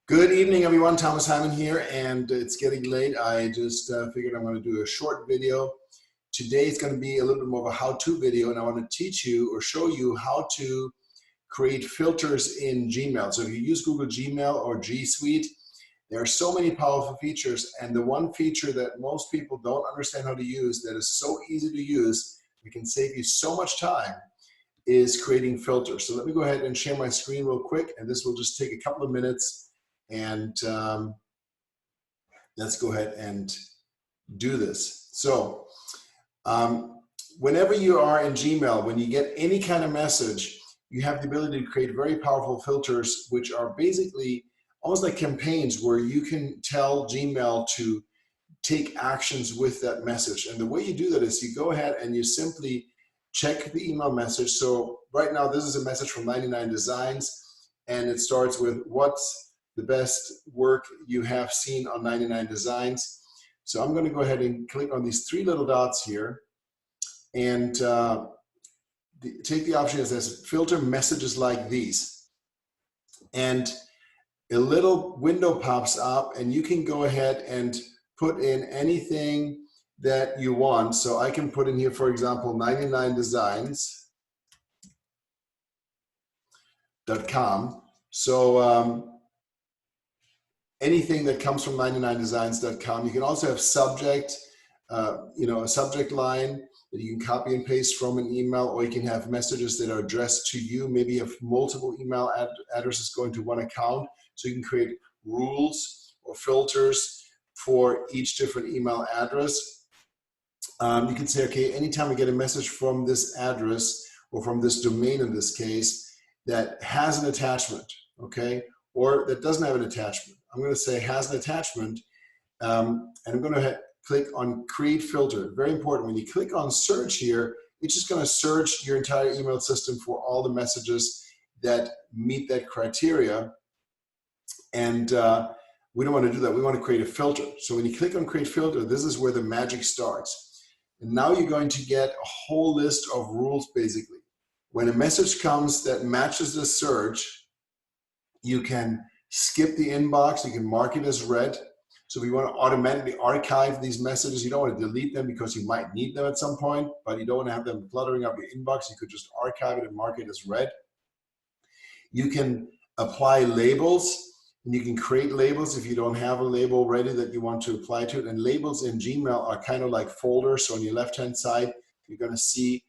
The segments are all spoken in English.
Good evening, everyone. Thomas Hyman here, and it's getting late. I just figured I'm going to do a short video. Today it's going to be a little bit more of a how-to video, and I want to teach you or show you how to create filters in Gmail. So if you use Google Gmail or GSuite, there are so many powerful features, and the one feature that most people don't understand how to use that is so easy to use, it can save you so much time, is creating filters. So let me go ahead and share my screen real quick, and this will just take a couple of minutes. And let's go ahead and do this. So whenever you are in Gmail, when you get any kind of message, you have the ability to create very powerful filters, which are basically almost like campaigns where you can tell Gmail to take actions with that message. And the way you do that is you go ahead and you simply check the email message. So right now, this is a message from 99 Designs, and it starts with what's the best work you have seen on 99 Designs. So I'm going to go ahead and click on these three little dots here and take the option that says filter messages like these. And a little window pops up and you can go ahead and put in anything that you want. So I can put in here, for example, 99designs.com. So anything that comes from 99designs.com. You can also have subject, a subject line that you can copy and paste from an email, or you can have messages that are addressed to you. Maybe you have multiple email addresses going to one account, so you can create rules or filters for each different email address. You can say, okay, anytime I get a message from this address or from this domain in this case that has an attachment, okay, or that doesn't have an attachment, I'm going to say has an attachment, and I'm going to click on create filter. Very important. When you click on search here, it's just going to search your entire email system for all the messages that meet that criteria. And we don't want to do that. We want to create a filter. So when you click on create filter, this is where the magic starts. And now you're going to get a whole list of rules, basically. When a message comes that matches the search, you can skip the inbox, you can mark it as read. So we want to automatically archive these messages. You don't want to delete them because you might need them at some point, but you don't want to have them cluttering up your inbox. You could just archive it and mark it as read. You can apply labels, and you can create labels if you don't have a label ready that you want to apply to it. And labels in Gmail are kind of like folders. So on your left-hand side, you're going to see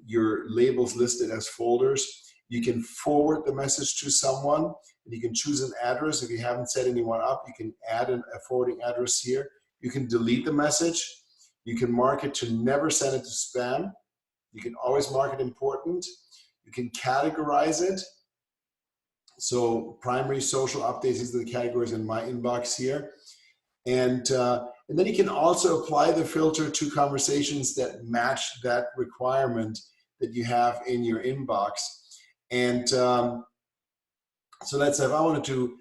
your labels listed as folders. You can forward the message to someone, and you can choose an address. If you haven't set anyone up, you can add a forwarding address here. You can delete the message. You can mark it to never send it to spam. You can always mark it important. You can categorize it. So primary, social, updates, these are the categories in my inbox here. And then you can also apply the filter to conversations that match that requirement that you have in your inbox. And so let's say if I wanted to,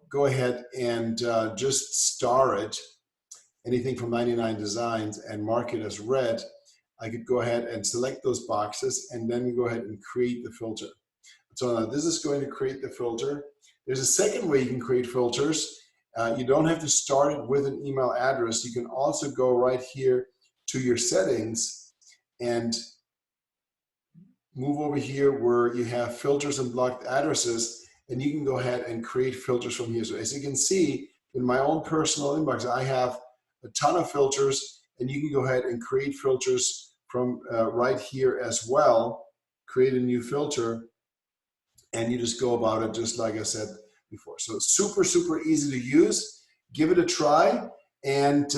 go ahead and just star it, anything from 99 Designs, and mark it as read, I could go ahead and select those boxes and then go ahead and create the filter. So now this is going to create the filter. There's a second way you can create filters. You don't have to start it with an email address. You can also go right here to your settings and move over here where you have filters and blocked addresses, and you can go ahead and create filters from here. So as you can see, in my own personal inbox, I have a ton of filters, and you can go ahead and create filters from right here as well. Create a new filter, and you just go about it just like I said before. So super, super easy to use. Give it a try, and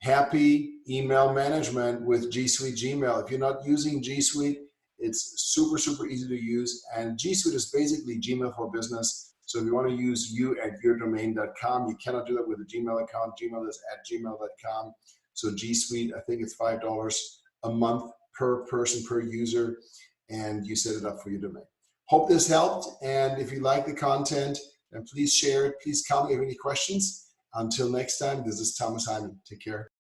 happy email management with GSuite Gmail. If you're not using GSuite, it's super, super easy to use. And GSuite is basically Gmail for business. So if you want to use you@yourdomain.com, you cannot do that with a Gmail account. Gmail is @gmail.com. So GSuite, I think it's $5 a month per person, per user, and you set it up for your domain. Hope this helped. And if you like the content, then please share it. Please comment if you have any questions. Until next time, this is Thomas Hyman. Take care.